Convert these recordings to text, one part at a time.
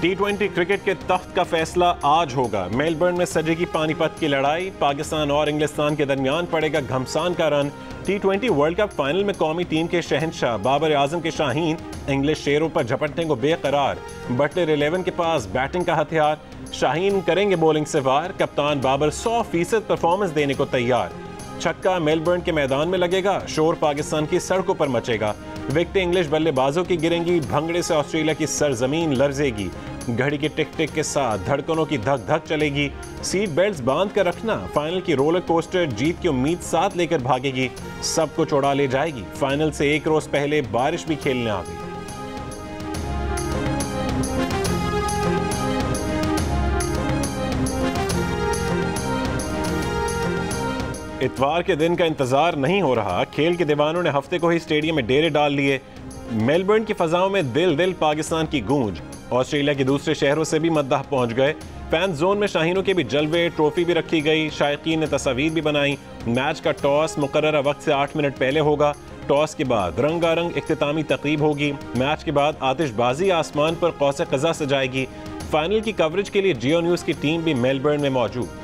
T20 cricket के तख्त का फैसला आज होगा। मेलबर्न में सजेगी पानीपत की लड़ाई। पाकिस्तान और इंग्लिस्तान के दरमियान पड़ेगा घमसान का run. T20 world cup final में कौमी टीम के शहंशाह बाबर आजम के शाहीन इंग्लिश शेरों पर झपटने को बेकरार। बटलर 11 के पास बैटिंग का हथियार। शाहीन करेंगे बॉलिंग से वार। कप्तान बाबर 100% परफॉर्मेंस देने को तैयार। छक्का मेलबर्न के मैदान में लगेगा। शोर पाकिस्तान की सड़कों पर मचेगा। विकेटें इंग्लिश बल्लेबाजों की गिरेंगी। भंगड़े से ऑस्ट्रेलिया की सरजमीन लरजेगी। घड़ी के टिक टिक के साथ धड़कनों की धक धक चलेगी। सीट बेल्ट्स बांध कर रखना। फाइनल की रोलर कोस्टर जीत की उम्मीद साथ लेकर भागेगी। सब कुछ उड़ा ले जाएगी। फाइनल से एक रोज पहले बारिश भी खेलने आ गई। इतवार के दिन का इंतजार नहीं हो रहा। खेल के दीवानों ने हफ्ते को ही स्टेडियम में डेरे डाल लिए। मेलबर्न की फजाओं में दिल दिल पाकिस्तान की गूंज। ऑस्ट्रेलिया के दूसरे शहरों से भी मद्दाह पहुंच गए। फैन जोन में शाहीनों के भी जलवे, ट्रॉफी भी रखी गई। शायकीन ने तस्वीर भी बनाई। मैच का टॉस मुकर्ररा वक्त से 8 मिनट पहले होगा। टॉस के बाद रंगारंग इख्तितामी तकरीब होगी। मैच के बाद आतिशबाजी आसमान पर कौसे क़ज़ा सजाएगी। फाइनल की कवरेज के लिए जियो न्यूज़ की टीम भी मेलबर्न में मौजूद।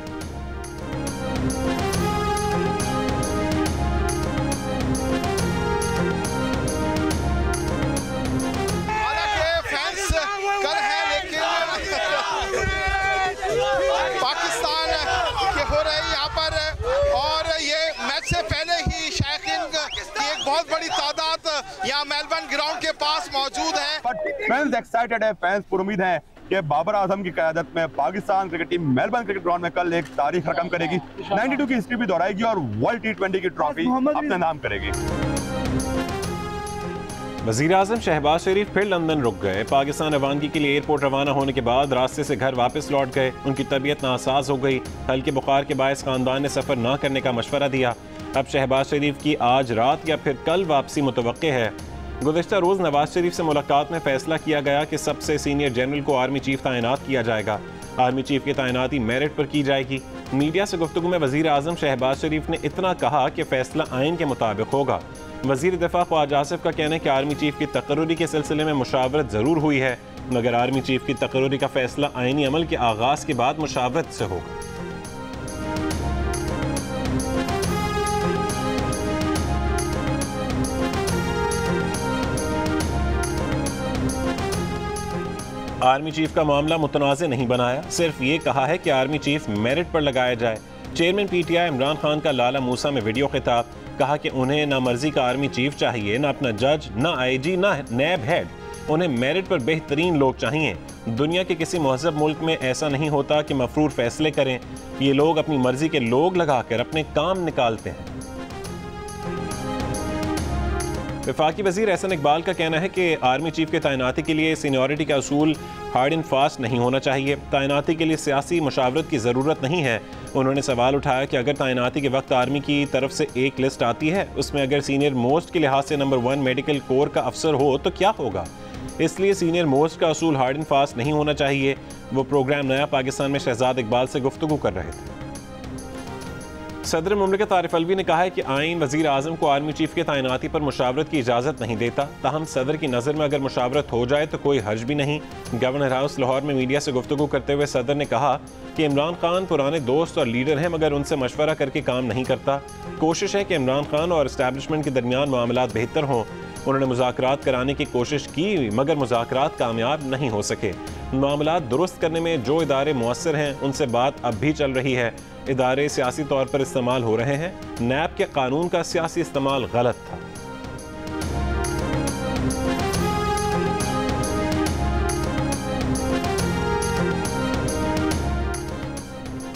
पाकिस्तान के हो रहे हैं यहाँ पर, और ये मैच से पहले ही शायकीन की एक बहुत बड़ी तादाद यहाँ मेलबर्न ग्राउंड के पास मौजूद है। फैंस एक्साइटेड है, फैंस पुरुमीद है कि बाबर आजम की क़यादत में Pakistan cricket team Melbourne cricket ground में कल एक तारीख रकम करेगी। 92 की हिस्ट्री भी दोहराएगी और वर्ल्ड T20 की ट्रॉफी अपने नाम करेगी। वज़ीर आज़म शहबाज शरीफ फिर लंदन रुक गए। पाकिस्तान रवानगी के लिए एयरपोर्ट रवाना होने के बाद रास्ते से घर वापस लौट गए। उनकी तबीयत नासाज हो गई। हल्के बुखार के बायस खानदान ने सफ़र न करने का मशवरा दिया। अब शहबाज शरीफ की आज रात या फिर कल वापसी मुतवक्के है। गुज़िश्ता रोज़ नवाज शरीफ से मुलाकात में फैसला किया गया कि सबसे सीनियर जनरल को आर्मी चीफ तैनात किया जाएगा। आर्मी चीफ की तैनाती मेरिट पर की जाएगी। मीडिया से गुफ्तगू में वज़ीर आज़म शहबाज शरीफ ने इतना कहा कि फैसला आइन के मुताबिक होगा। वज़ीर दिफा ख्वाजा आसिफ का कहना है कि आर्मी चीफ की तकर्रुरी के सिलसिले में मुशावरत ज़रूर हुई है, मगर आर्मी चीफ की तकर्रुरी का फैसला आइनी अमल के आगाज़ के बाद मुशावरत से होगा। आर्मी चीफ का मामला मुतनाज़े नहीं बनाया, सिर्फ ये कहा है कि आर्मी चीफ मेरिट पर लगाया जाए। चेयरमैन PTI इमरान खान का लाला मूसा में वीडियो खिताब। कहा कि उन्हें ना मर्जी का आर्मी चीफ चाहिए, ना अपना जज, ना IG, ना नैब हेड। उन्हें मेरिट पर बेहतरीन लोग चाहिए। दुनिया के किसी महज़ब मुल्क में ऐसा नहीं होता कि मफरूर फैसले करें। ये लोग अपनी मर्जी के लोग लगाकर अपने काम निकालते हैं। वफाकी वज़ीर एहसन इकबाल का कहना है कि आर्मी चीफ के तैनाती के लिए सीनियरिटी का असूल हार्ड एंड फास्ट नहीं होना चाहिए। तैनाती के लिए सियासी मुशावरत की ज़रूरत नहीं है। उन्होंने सवाल उठाया कि अगर तैनाती के वक्त आर्मी की तरफ से एक लिस्ट आती है, उसमें अगर सीनियर मोस्ट के लिहाज से नंबर 1 मेडिकल कोर का अफसर हो तो क्या होगा। इसलिए सीनियर मोस्ट का असूल हार्ड एंड फास्ट नहीं होना चाहिए। वो प्रोग्राम नया पाकिस्तान में शहजाद इकबाल से गुफ्तगू कर रहे थे। सदर मुमलिकत आरिफ अलवी ने कहा है कि आइन वज़ीर आज़म को आर्मी चीफ के तैनाती पर मुशावरत की इजाज़त नहीं देता। ताहम सदर की नज़र में अगर मुशावरत हो जाए तो कोई हर्ज भी नहीं। गवर्नर हाउस लाहौर में मीडिया से गुफ्तगू करते हुए सदर ने कहा कि इमरान खान पुराने दोस्त और लीडर हैं, मगर उनसे मशवरा करके काम नहीं करता। कोशिश है कि इमरान खान और इस्टेब्लिशमेंट के दरमियान मामलात बेहतर हों। उन्होंने मुज़ाकरात कराने की कोशिश की, मगर मुज़ाकरात कामयाब नहीं हो सके। मामलात दुरुस्त करने में जो इदारे मुअस्सर हैं, उनसे बात अब भी चल रही है। इदारे सियासी तौर पर इस्तेमाल हो रहे हैं। नैब के कानून का सियासी इस्तेमाल गलत था।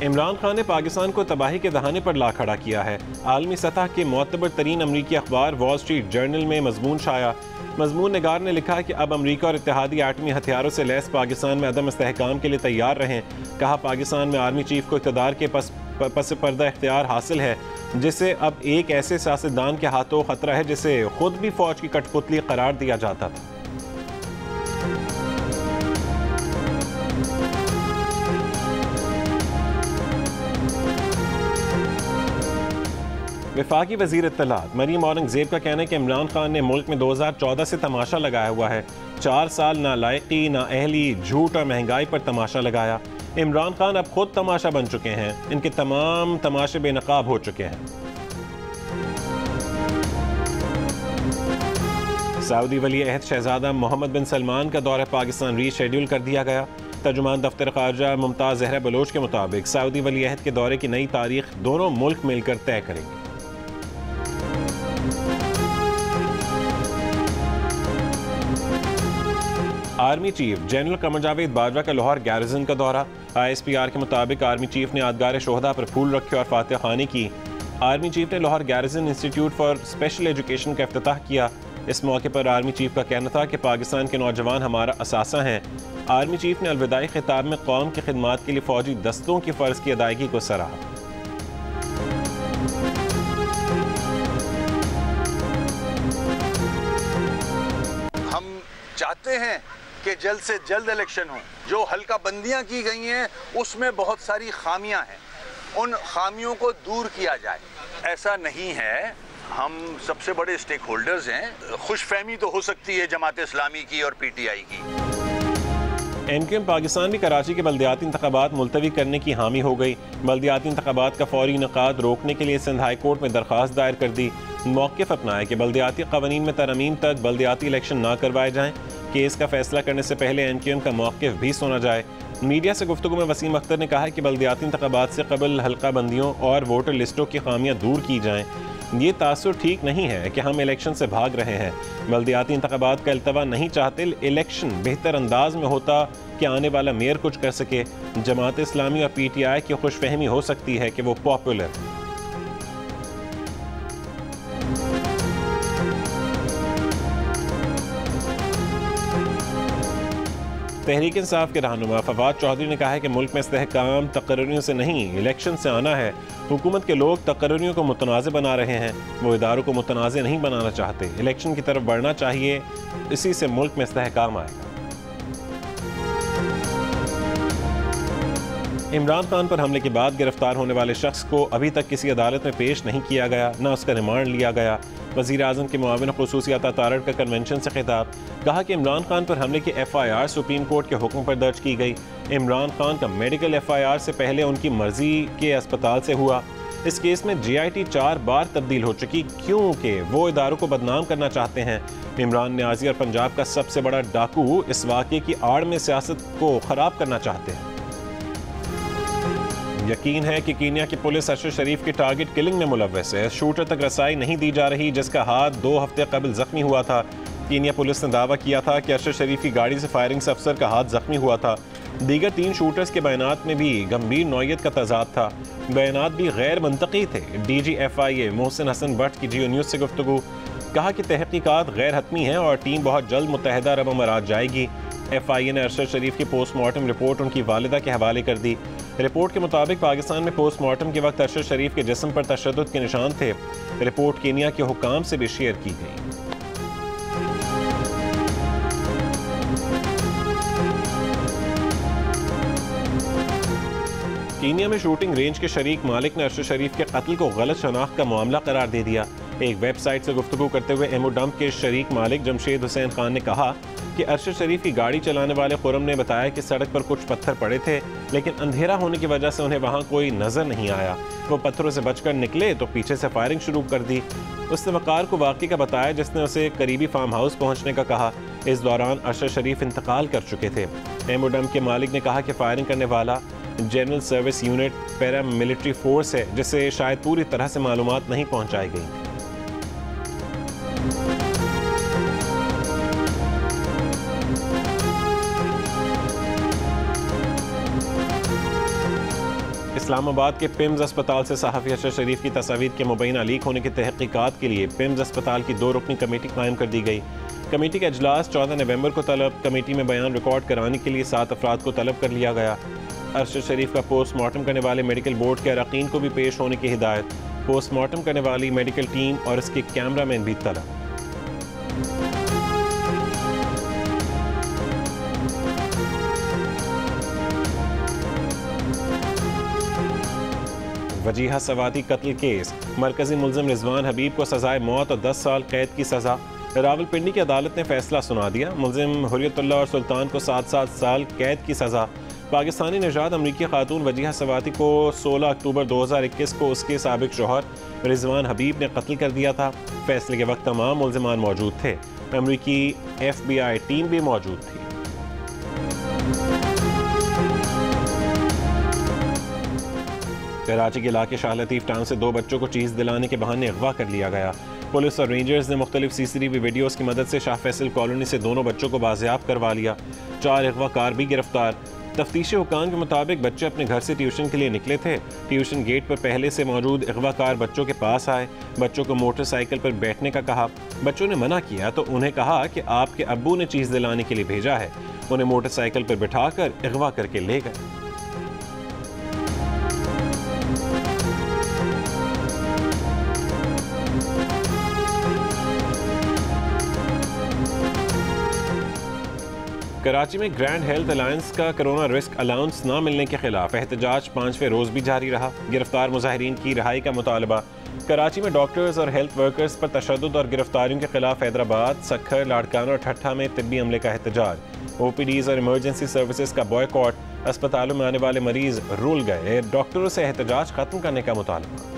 इमरान खान ने पाकिस्तान को तबाही के दहाने पर ला खड़ा किया है। आलमी सतह के मोतबर तरीन अमरीकी अखबार वॉल स्ट्रीट जर्नल में मजमून छाया। मजमून निगार ने लिखा है कि अब अमरीका और इत्तेहादी एटमी हथियारों से लैस पाकिस्तान में अदम इस्तेहकाम के लिए तैयार रहें। कहा पाकिस्तान में आर्मी चीफ को इक़्तिदार के पस पर्दा इख्तियार हासिल है, जिसे अब एक ऐसे सियासतदान के हाथों खतरा है जिसे खुद भी फौज की कठपुतली करार दिया जाता था। वफाकी वज़ीर इत्तलात मरीम औरंगज़ेब का कहना है कि इमरान खान ने मुल्क में 2014 से तमाशा लगाया हुआ है। 4 साल नालायकी, नाअहली, झूठ और महंगाई पर तमाशा लगाया। इमरान खान अब खुद तमाशा बन चुके हैं। इनके तमाम तमाशे बेनकाब हो चुके हैं। सऊदी वली अहद शहजादा मोहम्मद बिन सलमान का दौरा पाकिस्तान रीशेड्यूल कर दिया गया। तर्जुमान दफ्तर ख़ारजा मुमताज़ ज़हरा बलोच के मुताबिक सऊदी वली अहद के दौरे की नई तारीख दोनों मुल्क मिलकर तय करेंगे। Army chief general Qamar Javed Bajwa का लाहौर गैरिजन का दौरा। ISPR के मुताबिक आर्मी चीफ ने यादगार शोहदा पर फूल रखे और फातिहा खानी की। आर्मी चीफ ने Lahore garrison institute for special education का इफ्तिताह किया। इस मौके पर आर्मी चीफ का कहना था कि पाकिस्तान के नौजवान हमारा असासा हैं। आर्मी चीफ ने अलविदाई खिताब में कौम की खिदमात के लिए फौजी दस्तों की फ़र्ज़ की अदायगी को सराहा। हम चाहते हैं कि जल्द से जल्द इलेक्शन हो। जो हल्का बंदियां की गई हैं उसमें बहुत सारी खामियां हैं, उन खामियों को दूर किया जाए। ऐसा नहीं है, हम सबसे बड़े स्टेक होल्डर्स हैं। खुशफहमी तो हो सकती है जमात इस्लामी की और PTI की। MQM पाकिस्तान भी कराची के बल्दियाती इंतखाबात मुलतवी करने की हामी हो गई। बल्दियाती इंतखाबात का फौरी इनेकाद रोकने के लिए सिंध हाई कोर्ट में दरख्वास्त दायर कर दी। मौक़िफ़ अपनाया कि बल्दियाती क़वानीन में तरमीम तक बल्दियाती इलेक्शन ना करवाए जाएँ। केस का फैसला करने से पहले MQM का मौक़िफ़ भी सुना जाए। मीडिया से गुफ्तगू में वसीम अख्तर ने कहा कि बल्दियाती इंतखाबात से कबल हल्का बंदियों और वोटर लिस्टों की खामियाँ दूर की जाएँ। ये तासुर ठीक नहीं है कि हम इलेक्शन से भाग रहे हैं। बल्दियाती इंतखाबात का इल्तवा नहीं चाहते। इलेक्शन बेहतर अंदाज में होता कि आने वाला मेयर कुछ कर सके। जमात इस्लामी और PTI की खुशफहमी हो सकती है कि वो पॉपुलर है। तहरीक इंसाफ के रहनुमा फवाद चौधरी ने कहा है कि मुल्क में इस्तेहकाम तकर्रियों से नहीं इलेक्शन से आना है। हुकूमत के लोग तकर्रियों को मुतनाज़ बना रहे हैं, वो इदारों को मुतनाज़ नहीं बनाना चाहते। इलेक्शन की तरफ बढ़ना चाहिए, इसी से मुल्क में इस्तेहकाम आएगा। इमरान खान पर हमले के बाद गिरफ्तार होने वाले शख्स को अभी तक किसी अदालत में पेश नहीं किया गया, न उसका रिमांड लिया गया। वज़ीर आज़म के मुआविन ख़ुसूसी अता तारड़ का कन्वेंशन से खिताब। कहा कि इमरान खान पर हमले की FIR सुप्रीम कोर्ट के हुक्म पर दर्ज की गई। इमरान खान का मेडिकल FIR से पहले उनकी मर्जी के अस्पताल से हुआ। इस केस में GIT 4 बार तब्दील हो चुकी, क्योंकि वो इदारों को बदनाम करना चाहते हैं। इमरान न्याजी और पंजाब का सबसे बड़ा डाकू इस वाक़े की आड़ में सियासत को ख़राब करना चाहते हैं। यकीन है कि कीनिया की पुलिस अरशद शरीफ की टारगेट किलिंग में मुलव्वस है। शूटर तक रसाई नहीं दी जा रही, जिसका हाथ 2 हफ्ते कबल जख्मी हुआ था। कीनिया पुलिस ने दावा किया था कि अरशद शरीफ की गाड़ी से फायरिंग से अफसर का हाथ जख्मी हुआ था। दीगर 3 शूटर्स के बयानात में भी गंभीर नौयत का तजाद था। बयानात भी गैर मंतकी थे। DG FIA मोहसिन हसन भट्ट की जियो न्यूज़ से गुफ्तगू। कहा कि तहकीकात गैर हतमी हैं और टीम बहुत जल्द मुत्तहिदा अरब अमारात जाएगी। FIA ने अरशद शरीफ की पोस्टमार्टम रिपोर्ट उनकी वालिदा के हवाले कर दी। रिपोर्ट के मुताबिक पाकिस्तान में पोस्टमार्टम के वक्त अरशद शरीफ के जिस्म पर तशद्दुद के निशान थे। रिपोर्ट कीनिया के हुकाम से भी शेयर की गई। कीनिया में शूटिंग रेंज के शरीक मालिक ने अरशद शरीफ के कत्ल को गलत शनाख्त का मामला करार दे दिया। एक वेबसाइट से गुफ्तगू करते हुए एमओ डंप के शरीक मालिक जमशेद हुसैन खान ने कहा कि अरशद शरीफ की गाड़ी चलाने वाले खुरम ने बताया कि सड़क पर कुछ पत्थर पड़े थे, लेकिन अंधेरा होने की वजह से उन्हें वहां कोई नजर नहीं आया। वो पत्थरों से बचकर निकले तो पीछे से फायरिंग शुरू कर दी। उसने वकार को वाक़ई का बताया, जिसने उसे करीबी फार्म हाउस पहुंचने का कहा। इस दौरान अरशद शरीफ इंतकाल कर चुके थे। एमओ डंप के मालिक ने कहा कि फायरिंग करने वाला general service unit para military force है, जिसे शायद पूरी तरह से मालूमात नहीं पहुंचाई गई। इस्लामाबाद के पिम्स अस्पताल से सहाफ़ी अरशद शरीफ की तस्वीर के मुबैना लीक होने की तहकीकात के लिए पिम्स अस्पताल की 2 रुकनी कमेटी कायम कर दी गई। कमेटी का इजलास 14 नवंबर को तलब। कमेटी में बयान रिकॉर्ड कराने के लिए 7 अफराद को तलब कर लिया गया। अरशद शरीफ का पोस्टमार्टम करने वाले मेडिकल बोर्ड के अरकान को भी पेश होने की हिदायत। पोस्टमार्टम करने वाली मेडिकल टीम और इसके कैमरामैन भी तलब। वजीहा सवाती कत्ल केस, मरकजी मुलजिम रिजवान हबीब को सजाए मौत और 10 साल कैद की सजा। रावलपिंडी की अदालत ने फैसला सुना दिया, मुलजिम हुर्रियतुल्लाह और सुल्तान को 7-7 साल कैद की सजा। पाकिस्तानी निजात अमरीकी खातून वजीहा सवाती को 16 अक्टूबर 2021 को उसके साबिक शौहर रिजवान हबीब ने कत्ल कर दिया था। फैसले के वक्त तमाम मुलजिमान मौजूद थे। अमरीकी FBI टीम भी मौजूद थी। कराची के इलाके शाह लतीफ टाउन से 2 बच्चों को चीज़ दिलाने के बहाने अगवा कर लिया गया। पुलिस और रेंजर्स ने मुख्तलिफ CCTV वीडियोज़ की मदद से शाह फैसल कॉलोनी से दोनों बच्चों को बाजियाब करवा लिया। 4 अगवाकार भी गिरफ्तार। तफ्तीशी हुकाम के मुताबिक बच्चे अपने घर से ट्यूशन के लिए निकले थे। ट्यूशन गेट पर पहले से मौजूद अगवाकार बच्चों के पास आए, बच्चों को मोटरसाइकिल पर बैठने का कहा। बच्चों ने मना किया तो उन्हें कहा कि आपके अब्बू ने चीज़ दिलाने के लिए भेजा है। उन्हें मोटरसाइकिल पर बिठाकर अगवा करके ले गए। कराची में ग्रैंड हेल्थ अलायंस का कोरोना रिस्क अलाउंस ना मिलने के खिलाफ एहतजाज 5वें रोज भी जारी रहा। गिरफ्तार मुजाहिरीन की रिहाई का मुतालबा। कराची में डॉक्टर्स और हेल्थ वर्कर्स पर तशद्दुद और गिरफ्तारियों के खिलाफ हैदराबाद, सक्खर, लाड़काना और ठट्ठा में तिब्बी अमले का एहतजाज। OPDs और इमरजेंसी सर्विसेज का बॉयकॉट। अस्पतालों में आने वाले मरीज रुल गए। डॉक्टरों से एहतजाज खत्म करने का मुतालबा।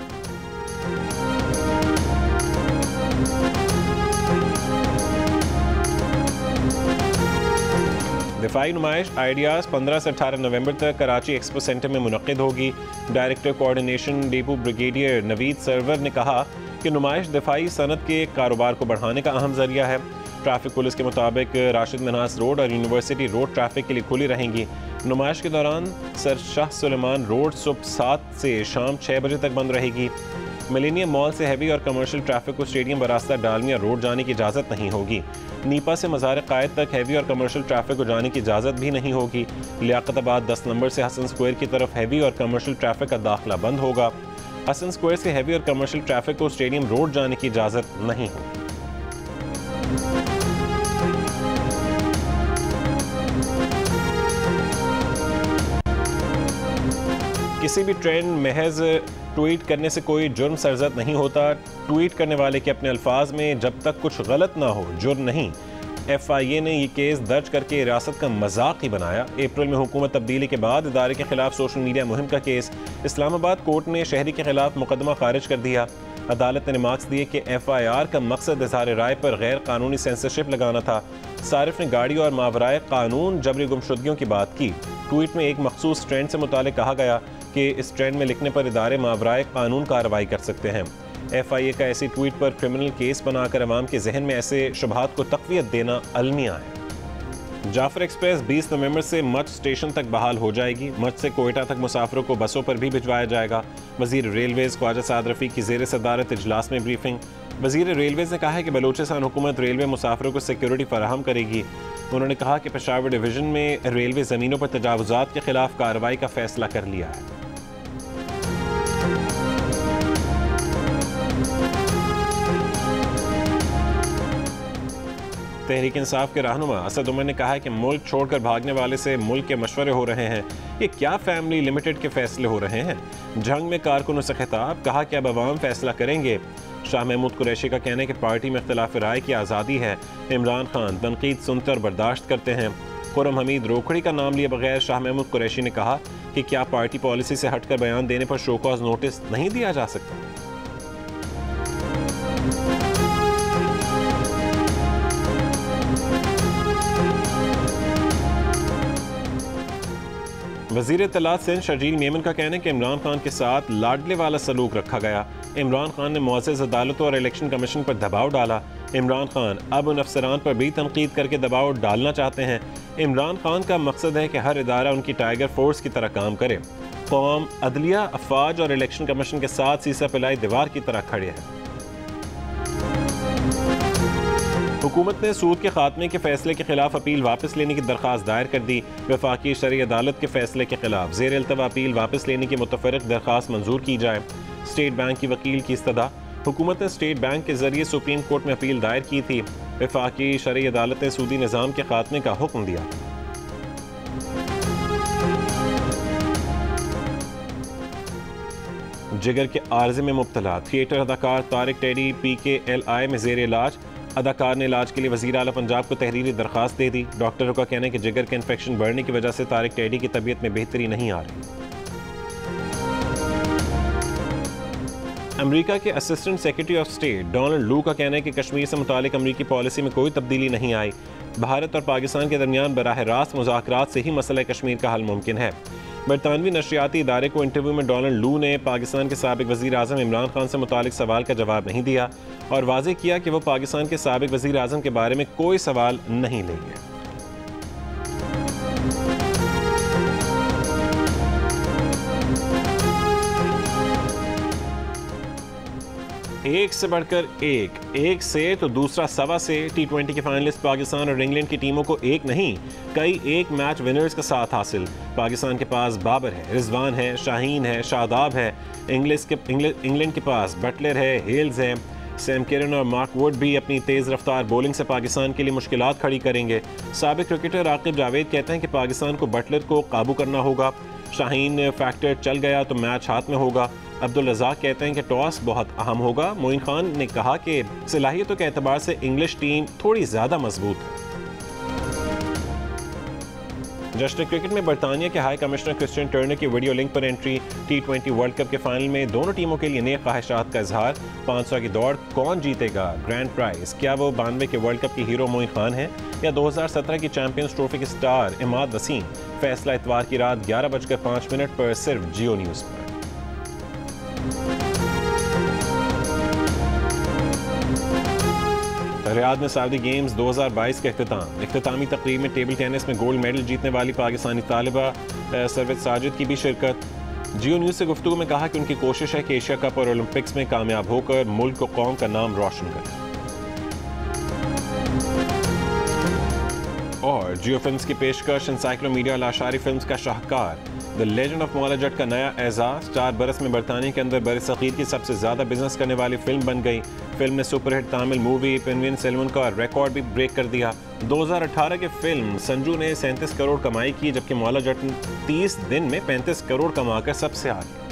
दिफाई नुमाइश आइडियाज़ 15 से 18 नवंबर तक कराची एक्सपो सेंटर में मुनक्किद होगी। डायरेक्टर कोऑर्डिनेशन डेपू ब्रिगेडियर नवीद सरवर ने कहा कि नुमाइश दिफाई सनत के कारोबार को बढ़ाने का अहम जरिया है। ट्रैफिक पुलिस के मुताबिक राशिद मिन्हास रोड और यूनिवर्सिटी रोड ट्रैफिक के लिए खुली रहेंगी। नुमाइश के दौरान सर शाह सुलेमान रोड सुबह 7 से शाम 6 बजे तक बंद रहेगी। मिलेनियम मॉल से हैवी और कमर्शियल ट्रैफिक को स्टेडियम बरास्ता डालमिया रोड जाने की इजाज़त नहीं होगी। नीपा से मज़ार कायद तक हैवी और कमर्शियल ट्रैफिक को जाने की इजाज़त भी नहीं होगी। लियाकताबाद 10 नंबर से हसन स्क्वायर की तरफ हैवी और कमर्शियल ट्रैफिक का दाखिला बंद होगा। हसन स्क्वायर से हैवी और कमर्शियल ट्रैफिक को स्टेडियम रोड जाने की इजाज़त नहीं होगी। किसी भी ट्रेंड महज ट्वीट करने से कोई जुर्म सरजद नहीं होता। ट्वीट करने वाले के अपने अल्फाज में जब तक कुछ गलत ना हो जुर्म नहीं। FIA ने ये केस दर्ज करके रियासत का मजाक ही बनाया। अप्रैल में हुकूमत तब्दीली के बाद इदारे के खिलाफ सोशल मीडिया मुहिम का केस इस्लामाबाद कोर्ट ने शहरी के खिलाफ मुकदमा खारिज कर दिया। अदालत ने रिमार्क्स दिए कि FIR का मकसद इज़हार राय पर गैर कानूनी सेंसरशिप लगाना था। सारिफ ने गाड़ी और मावराए कानून जबरी गुमशुदगियों की बात की। ट्वीट में एक मखसूस ट्रेंड से मुतालिक कहा गया कि इस ट्रेंड में लिखने पर इदारे मावराए कानून कार्रवाई कर सकते हैं। FIA का ऐसी ट्वीट पर क्रिमिनल केस बनाकर अवाम के जहन में ऐसे शुबहात को तक़वियत देना अलमिया है। जाफर एक्सप्रेस 20 नवंबर से मच स्टेशन तक बहाल हो जाएगी। मच से कोयटा तक मुसाफिरों को बसों पर भी भिजवाया जाएगा। वज़ीर रेलवेज़ ख्वाजा साद रफ़ी की ज़ेर सदारत इजलास में ब्रीफिंग। वज़ीर रेलवेज़ ने कहा है कि बलूचिस्तान हुकूमत रेलवे मुसाफिरों को सिक्योरिटी फराहम करेगी। उन्होंने कहा कि पेशावर डिवीज़न में रेलवे ज़मीनों पर तजावुज़ात के खिलाफ कार्रवाई का फैसला कर लिया है। तहरीक इंसाफ के रहनुमा असद उमर ने कहा है कि मुल्क छोड़कर भागने वाले से मुल्क के मशवरे हो रहे हैं। ये क्या फैमिली लिमिटेड के फैसले हो रहे हैं। जंग में कारकुनों से खिताब, कहा कि अब अवाम फैसला करेंगे। शाह महमूद कुरैशी का कहना है कि पार्टी में इख्तिलाफ राय की आज़ादी है। इमरान खान तनकीद सुनते और बर्दाश्त करते हैं। खुर्रम हमीद रोकड़ी का नाम लिए बगैर शाह महमूद कुरैशी ने कहा कि क्या पार्टी पॉलिसी से हटकर बयान देने पर शो कॉज नोटिस नहीं दिया जा सकता। वज़ीर इत्तलात सिंध शर्जील मेमन का कहना है कि इमरान खान के साथ लाडले वाला सलूक रखा गया। इमरान खान ने मुअज़्ज़ज़ अदालतों और इलेक्शन कमीशन पर दबाव डाला। इमरान खान अब उन अफसरान पर भी तनकीद करके दबाव डालना चाहते हैं। इमरान खान का मकसद है कि हर इदारा उनकी टाइगर फोर्स की तरह काम करे। कौम अदलिया, अफवाज और इलेक्शन कमीशन के साथ सीसा पिलाई दीवार की तरह खड़े हैं। हुकूमत ने सूद के खात्मे के फैसले के खिलाफ अपील वापस लेने की दरख्वास्त दायर कर दी। वफाकी शरई अदालत के फैसले के खिलाफ ज़ेर इल्तवा अपील वापस लेने की मुतफर्रिक दरख्वास्त मंजूर की जाए। स्टेट बैंक की वकील की इस्तदा। हुकूमत ने स्टेट बैंक के जरिए सुप्रीम कोर्ट में अपील दायर की थी। वफाकी शरई अदालत ने सूदी निज़ाम के खात्मे का हुक्म दिया। जिगर के आर्जे में मुब्तला थिएटर अदाकार तारिक टेडी PKLI में जेर इलाज। अदाकार ने इलाज के लिए वज़ीर आला पंजाब को तहरीरी दरख्वास्त दे दी। डॉक्टरों का कहना है कि जिगर के इन्फेक्शन बढ़ने की वजह से तारिक टेडी की तबीयत में बेहतरी नहीं आ रही। अमेरिका के assistant secretary of state Donald लू का कहना है कि कश्मीर से मुतालिक अमेरिकी पॉलिसी में कोई तब्दीली नहीं आई। भारत और पाकिस्तान के दरमियान बराह रास्त मुज़ाकरात से ही मसला कश्मीर का हल मुमकिन है। बरतानवी नशरियाती इदारे को इंटरव्यू में डोनाल्ड लू ने पाकिस्तान के साबिक वज़ीर आज़म इमरान खान से मुतालिक सवाल का जवाब नहीं दिया और वाज़ेह किया कि वो पाकिस्तान के साबिक वज़ीर आज़म के बारे में कोई सवाल नहीं लेंगे। एक से बढ़कर एक से तो दूसरा सवा से T20 के फाइनलिस्ट पाकिस्तान और इंग्लैंड की टीमों को एक नहीं कई एक मैच विनर्स का साथ हासिल। पाकिस्तान के पास बाबर है, रिजवान है, शाहीन है, शादाब है। इंग्लैंड के पास बटलर है, हेल्स है। सैम केरन और मार्क वुड भी अपनी तेज़ रफ्तार बॉलिंग से पाकिस्तान के लिए मुश्किलात खड़ी करेंगे। साबिक क्रिकेटर आकिब जावेद कहते हैं कि पाकिस्तान को बटलर को काबू करना होगा। शाहीन फैक्टर चल गया तो मैच हाथ में होगा। अब्दुल रज़ाक कहते हैं कि टॉस बहुत अहम होगा। मोइन खान ने कहा कि सलाहियतों के एतबार से इंग्लिश टीम थोड़ी ज़्यादा मजबूत है। जश्न क्रिकेट में बरतानिया के हाई कमिश्नर क्रिस्टियन टर्नर की वीडियो लिंक पर एंट्री। T20 वर्ल्ड कप के फाइनल में दोनों टीमों के लिए नए ख्वाहिशात का इजहार। 500 की दौड़, कौन जीतेगा ग्रैंड प्राइज? क्या वो 92 के वर्ल्ड कप की हीरो मोइन खान है या 2017 की चैंपियंस ट्रॉफी के स्टार इमाद वसीम? फैसला इतवार की रात 11:05 पर सिर्फ जियो न्यूज़ पर। रियाद में सऊदी गेम्स 2022 का इख्तितामी तकरीब में टेबल टेनिस में गोल्ड मेडल जीतने वाली पाकिस्तानी तालिबा सरवत साजिद की भी शिरकत। जियो न्यूज़ से गुफ्तगू में कहा कि उनकी कोशिश है कि एशिया कप और ओलंपिक्स में कामयाब होकर मुल्क को कौम का नाम रोशन करें। और जियो फिल्म्स की पेशकश एनसाइक्लोमीडिया लाशारी फिल्म्स का शाहकार the legend of Maula Jatt का नया एजाज। 4 बरस में बरतानिया के अंदर बरसगीर की सबसे ज़्यादा बिजनेस करने वाली फिल्म बन गई। फिल्म ने सुपरहिट तामिल मूवी पेंगुइन सेल्वन का रिकॉर्ड भी ब्रेक कर दिया। 2018 के फिल्म संजू ने 37 करोड़ कमाई की, जबकि मौला जट 30 दिन में 35 करोड़ कमाकर सबसे आगे।